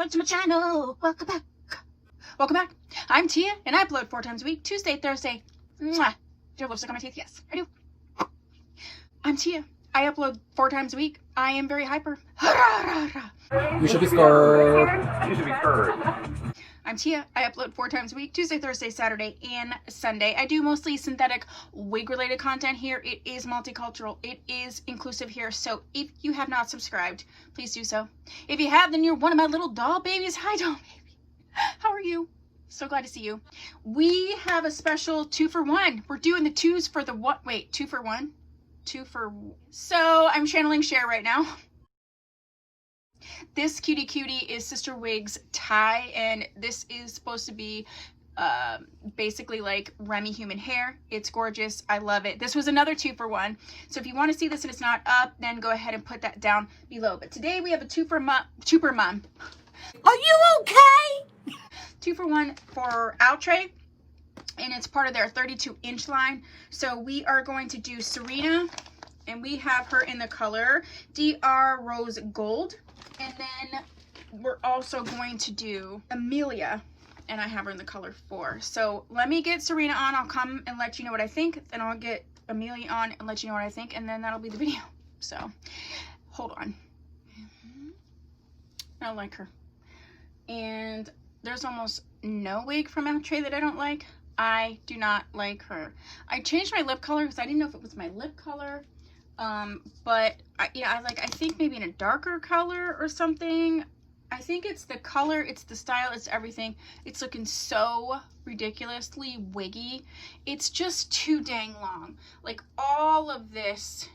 back to my channel. Welcome back. Welcome back. I'm Tia, and I upload 4 times a week, Tuesday, Thursday. Mwah. Do you have lipstick on my teeth? Yes, I do. I'm Tia. I upload 4 times a week. I am very hyper. You should be scared. You should be scared. I'm Tia. I upload 4 times a week, Tuesday, Thursday, Saturday, and Sunday. I do mostly synthetic wig-related content here. It is multicultural. It is inclusive here. So if you have not subscribed, please do so. If you have, then you're one of my little doll babies. Hi, doll baby. How are you? So glad to see you. We have a special 2 for 1. We're doing the 2s for the what? Wait, 2 for 1? 2 for... So I'm channeling Cher right now. This cutie is Sister Wigs tie, and this is supposed to be basically like Remy human hair. It's gorgeous. I love it. This was another 2 for 1. So if you want to see this and it's not up, then go ahead and put that down below. But today we have a 2 for mom. Are you okay? 2 for 1 for Outre, and it's part of their 32-inch line. So we are going to do Serena, and we have her in the color DR Rosegold. And then we're also going to do Emilia, and I have her in the color 4. So let me get Serena on. I'll come and let you know what I think. Then I'll get Emilia on and let you know what I think, and then that'll be the video. So hold on. I don't like her. And there's almost no wig from Outre that I don't like. I do not like her. I changed my lip color because I didn't know if it was my lip color. But I think maybe in a darker color or something. I think it's the color, it's the style, it's everything. It's looking so ridiculously wiggy. It's just too dang long. Like, all of this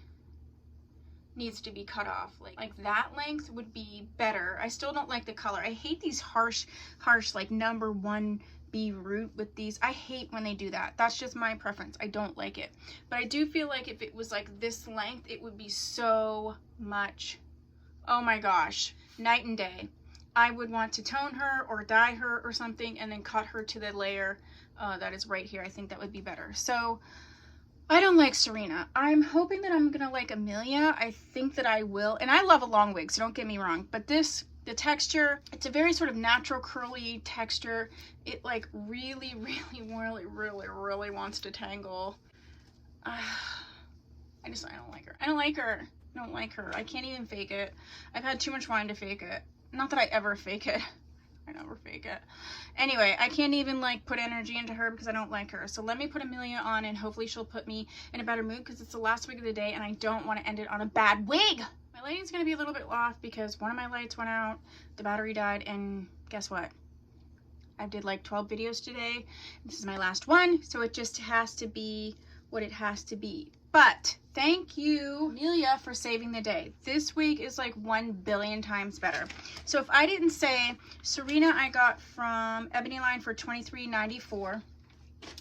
needs to be cut off. Like that length would be better. I still don't like the color. I hate these harsh like number 1B root with these. I hate when they do that. That's just my preference. I don't like it. But I do feel like if it was like this length, it would be so much, oh my gosh, night and day. I would want to tone her or dye her or something and then cut her to the layer that is right here. I think that would be better. So I don't like Serena. I'm hoping that I'm gonna like Emilia. I think that I will. And I love a long wig, so don't get me wrong. But this, the texture, it's a very sort of natural curly texture. It like really wants to tangle. I don't like her. I don't like her. I don't like her. I can't even fake it. I've had too much wine to fake it. Not that I ever fake it. I never fake it. Anyway, I can't even like put energy into her because I don't like her. So let me put Emilia on, and hopefully she'll put me in a better mood because it's the last wig of the day and I don't want to end it on a bad wig. My lighting's going to be a little bit off because one of my lights went out, the battery died, and guess what? I did like 12 videos today. This is my last one, so it just has to be what it has to be. But thank you, Emilia, for saving the day. This wig is like 1 billion times better. So if I didn't say, Serena I got from Ebony Line for $23.94,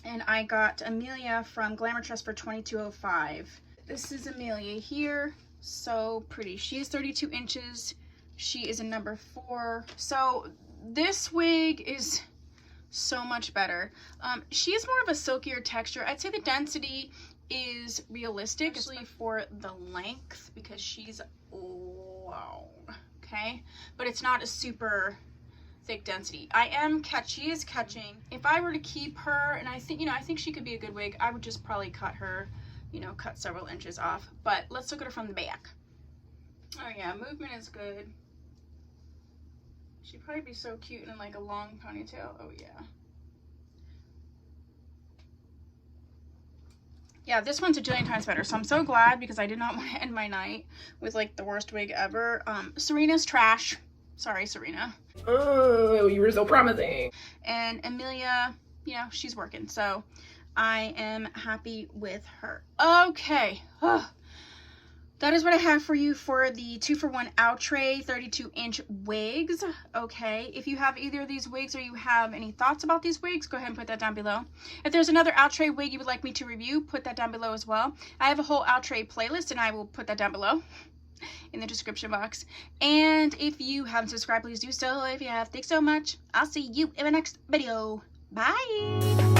and I got Emilia from Glamour Trust for $22.05. This is Emilia here. So pretty. She is 32 inches. She is a number 4. So this wig is so much better. She is more of a silkier texture. I'd say the density is realistic, especially for the length, because she's long, okay? But it's not a super thick density. She is catching. If I were to keep her, and I think she could be a good wig, I would just probably cut her, cut several inches off. But let's look at her from the back. Oh yeah, movement is good. She'd probably be so cute in like a long ponytail. Oh yeah. Yeah, this one's a jillion times better. So I'm so glad, because I did not want to end my night with like the worst wig ever. Serena's trash. Sorry, Serena. Oh, you were so promising. And Emilia, she's working. So I am happy with her. Okay. That is what I have for you for the 2 for 1 Outre 32-inch wigs. Okay, if you have either of these wigs or you have any thoughts about these wigs, go ahead and put that down below. If there's another Outre wig you would like me to review, put that down below as well. I have a whole Outre playlist, and I will put that down below in the description box. And if you haven't subscribed, please do so. If you have, thanks so much. I'll see you in the next video. Bye.